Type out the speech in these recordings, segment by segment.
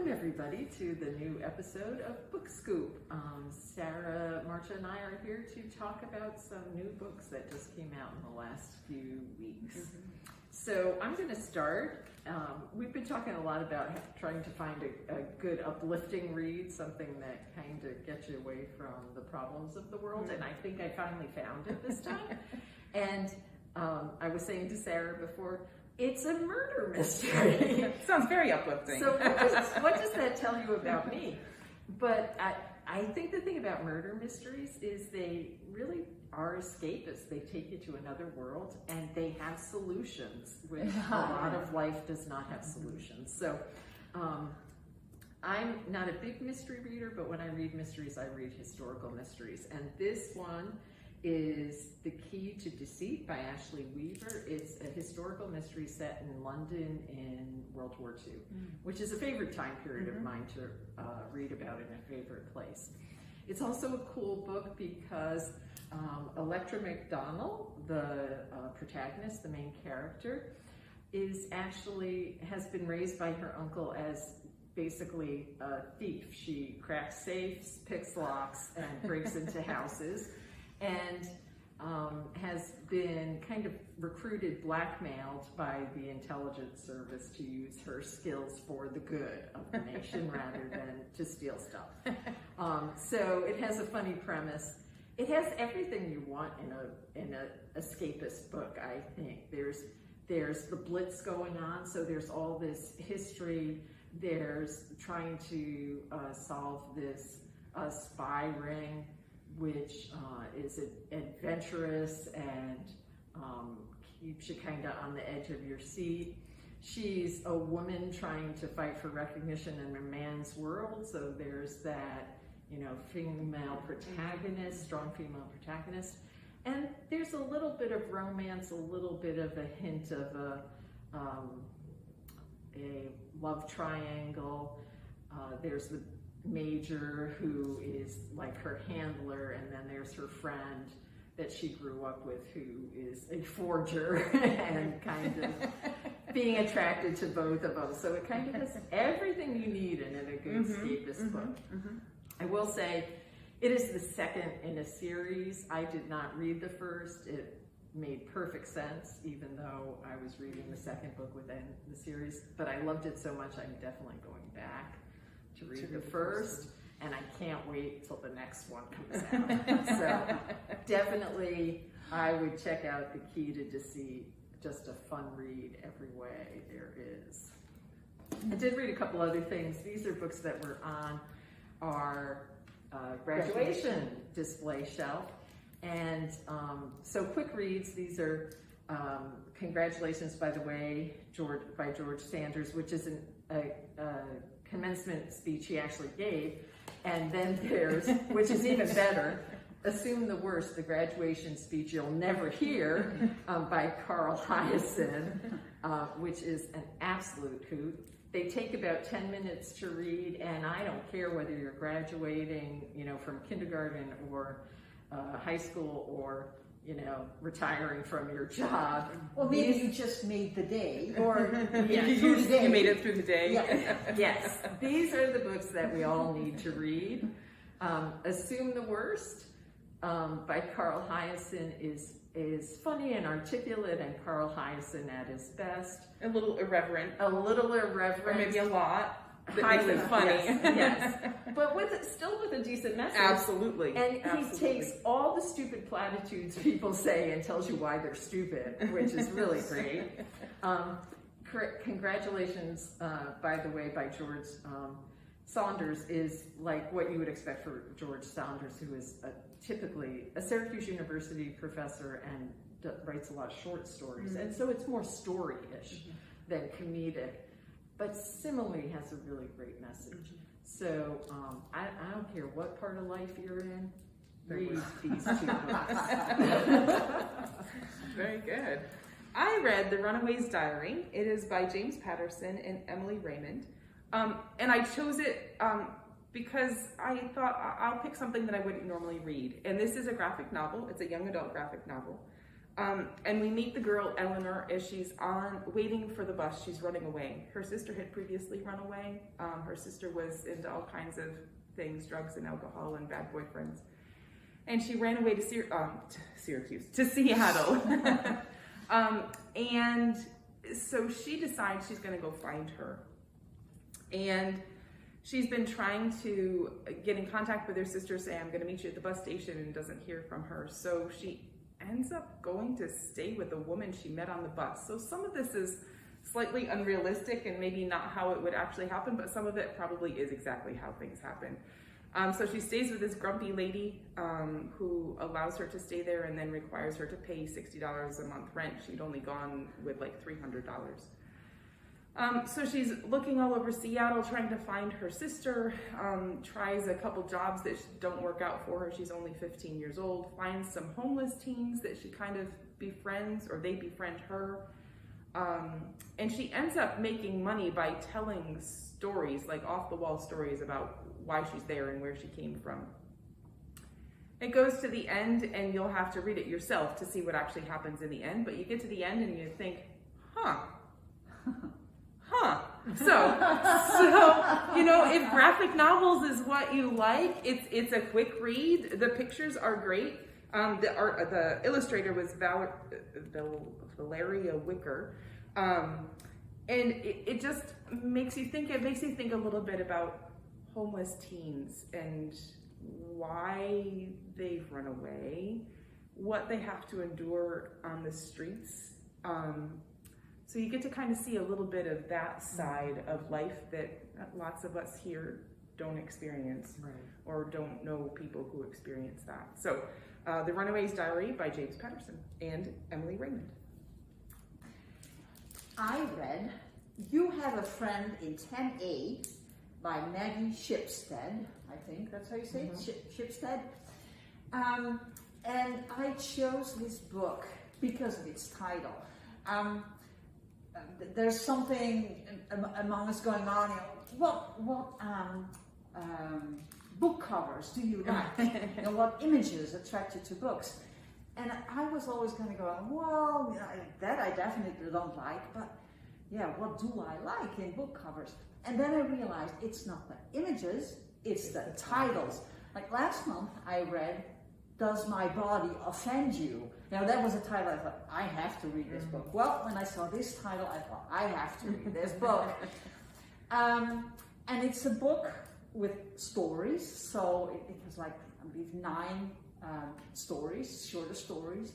Welcome everybody to the new episode of Book Scoop. Sarah, Marcia, and I are here to talk about some new books that just came out in the last few weeks. So I'm going to start. We've been talking a lot about trying to find a good uplifting read, something that kind of gets you away from the problems of the world, and I think I finally found it this time. And I was saying to Sarah before, it's a murder mystery. Sounds very uplifting. So what does that tell you about me? But I think the thing about murder mysteries is they really are escapists. They take you to another world and they have solutions, which a lot of life does not have solutions. So I'm not a big mystery reader, but when I read mysteries, I read historical mysteries. And this one is The Key to Deceit by Ashley Weaver. It's a historical mystery set in London in World War II, which is a favorite time period of mine to read about in a favorite place. It's also a cool book because Electra McDonald, the protagonist, the main character, has been raised by her uncle as basically a thief. She cracks safes, picks locks, and breaks into houses. And has been kind of recruited, blackmailed by the intelligence service to use her skills for the good of the nation rather than to steal stuff. So it has a funny premise. It has everything you want in a escapist book, I think. There's the Blitz going on, so there's all this history. There's trying to solve this spy ring, which is adventurous and keeps you kind of on the edge of your seat. She's a woman trying to fight for recognition in a man's world, so there's that, female protagonist, strong female protagonist. And there's a little bit of romance, a little bit of a hint of a love triangle. There's the Major, who is like her handler, and then there's her friend that she grew up with who is a forger and kind of being attracted to both of them. So it kind of has everything you need in a good escapist book. I will say it is the second in a series. I did not read the first. It made perfect sense, even though I was reading the second book within the series, but I loved it so much I'm definitely going back to read the first, and I can't wait till the next one comes out. So definitely I would check out The Key to Deceit. Just a fun read every way there is. I did read a couple other things. These are books that were on our graduation display shelf. And so quick reads, these are Congratulations, by the way, by George Sanders, which is a commencement speech he actually gave. And then there's, which is even better, Assume the Worst, the graduation speech you'll never hear, by Carl Hiaasen, which is an absolute hoot. They take about 10 minutes to read, and I don't care whether you're graduating, from kindergarten or high school or retiring from your job. Or maybe you just made the day. Or you made it through the day. Yeah. Yes, these are the books that we all need to read. Assume the Worst by Carl Hiaasen is funny and articulate, and Carl Hiaasen at his best. A little irreverent. Or maybe a lot. That makes it funny. Yes. But still with a decent message. Absolutely. And he takes all the stupid platitudes people say and tells you why they're stupid, which is really great. Congratulations, by the way, by George Saunders is like what you would expect for George Saunders, who is typically a Syracuse University professor and writes a lot of short stories. And so it's more story-ish than comedic, but similarly has a really great message. So I don't care what part of life you're in, read these two books. Very good. I read The Runaway's Diary. It is by James Patterson and Emily Raymond. And I chose it because I thought I'll pick something that I wouldn't normally read. And this is a graphic novel. It's a young adult graphic novel. And we meet the girl, Eleanor, as she's waiting for the bus. She's running away. Her sister had previously run away. Her sister was into all kinds of things, drugs and alcohol and bad boyfriends. And she ran away to Syracuse, to Seattle. And so she decides she's going to go find her. And she's been trying to get in contact with her sister, say, I'm going to meet you at the bus station, and doesn't hear from her. So she ends up going to stay with a woman she met on the bus. So some of this is slightly unrealistic and maybe not how it would actually happen, but some of it probably is exactly how things happen. So she stays with this grumpy lady who allows her to stay there and then requires her to pay $60 a month rent. She'd only gone with like $300. So she's looking all over Seattle trying to find her sister, tries a couple jobs that don't work out for her. She's only 15 years old, finds some homeless teens that she kind of befriends, or they befriend her. And she ends up making money by telling stories, like off-the-wall stories about why she's there and where she came from. It goes to the end, and you'll have to read it yourself to see what actually happens in the end, but you get to the end and you think, So, you know, if graphic novels is what you like, it's a quick read. The pictures are great. The illustrator was Valeria Wicker. And it just makes you think, a little bit about homeless teens and why they've run away, what they have to endure on the streets. So you get to kind of see a little bit of that side of life that lots of us here don't experience, Right. or don't know people who experience that. So The Runaway's Diary by James Patterson and Emily Raymond. I read You Have a Friend in 10A by Maggie Shipstead. I think that's how you say it, Shipstead. And I chose this book because of its title. There's something among us going on. You know, what book covers do you like? You know, what images attract you to books? And I was always kind of going, well, you know, that I definitely don't like, but yeah, what do I like in book covers? And then I realized it's not the images, it's the titles. Like last month I read Does My Body Offend You? Now that was a title I thought, I have to read this book. Well, when I saw this title, I thought, I have to read this book. And it's a book with stories, so it was like, I believe, 9 stories, shorter stories,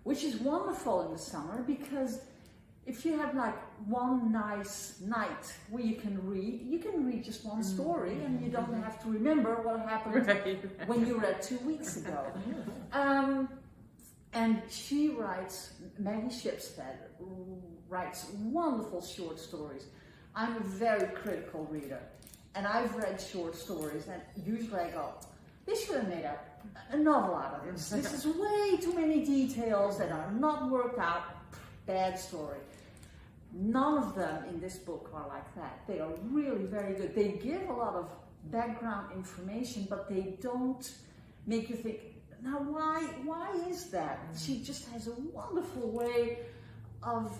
which is wonderful in the summer because if you have like one nice night where you can read just one story and you don't have to remember what happened when you read 2 weeks ago. And she writes, Maggie Shipstead writes wonderful short stories. I'm a very critical reader, and I've read short stories, and usually I go, they should have made a novel out of this. This is way too many details that are not worked out. Bad story. None of them in this book are like that. They are really very good. They give a lot of background information, but they don't make you think, now why is that? She just has a wonderful way of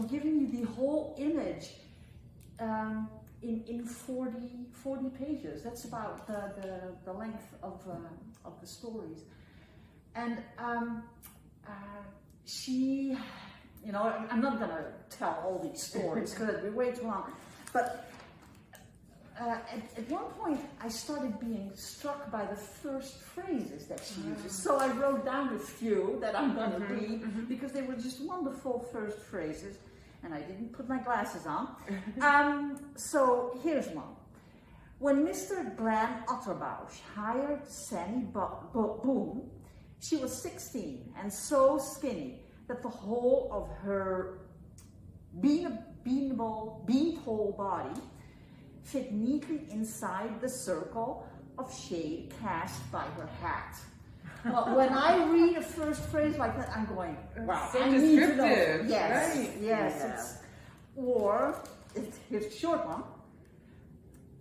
giving you the whole image in 40 pages. That's about the length of the stories. And she, I'm not gonna tell all these stories because it'd be way too long, but at one point I started being struck by the first phrases that she uses. So I wrote down a few that I'm gonna read because they were just wonderful first phrases, and I didn't put my glasses on. So here's one. When Mr. Glenn Otterbausch hired Sandy Boone, she was 16 and so skinny that the whole of her beanpole body fit neatly inside the circle of shade cast by her hat. Well, when I read a first phrase like that, I'm going, wow, So I need to know. descriptive, Yes, right? yes. Here's a short one.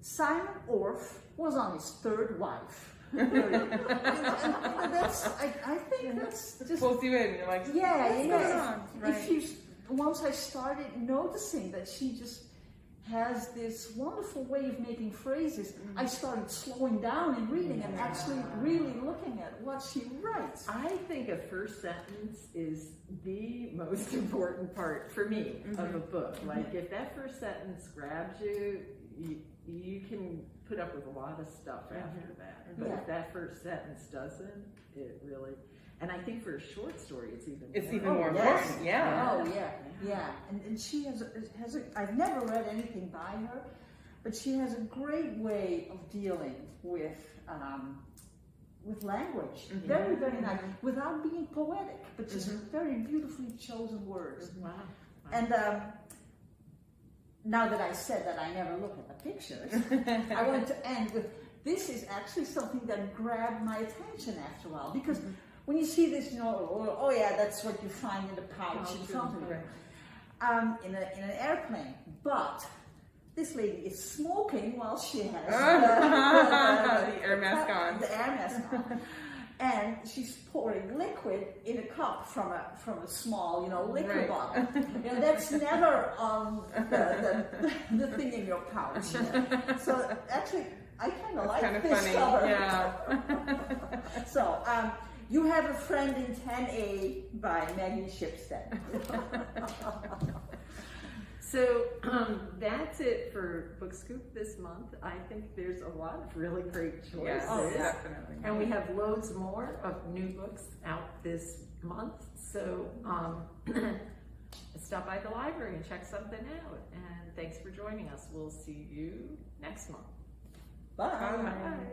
Simon Orff was on his 3rd wife. And that's, I think that's just, Pulls you in. You're like, yeah, what's yeah. going on? Right. If you, once I started noticing that she just has this wonderful way of making phrases, I started slowing down and reading and actually really looking at what she writes. I think a first sentence is the most important part for me of a book. Like if that first sentence grabs you, you can put up with a lot of stuff after that. But if that first sentence doesn't, it really. And I think for a short story, it's even more yes. important. Yeah. Oh yeah. And she has a, I've never read anything by her, but she has a great way of dealing with language. Very, very nice, without being poetic, but just very beautifully chosen words. Wow. And now that I said that I never look at the pictures, I want to end with, this is actually something that grabbed my attention after a while, because when you see this, you know, oh yeah, that's what you find in the pouch in front of you, in an airplane. But this lady is smoking while she has the air mask on. The air mask on. And she's pouring liquid in a cup from a small, liquor bottle. That's never on the thing in your pouch. So actually, I kind of like kind of this funny. cover. Yeah. So, You Have a Friend in 10A by Maggie Shipstead. So that's it for Book Scoop this month. I think there's a lot of really great choices. Yes, definitely. And we have loads more of new books out this month. So stop by the library and check something out. And thanks for joining us. We'll see you next month. Bye. Bye. Bye.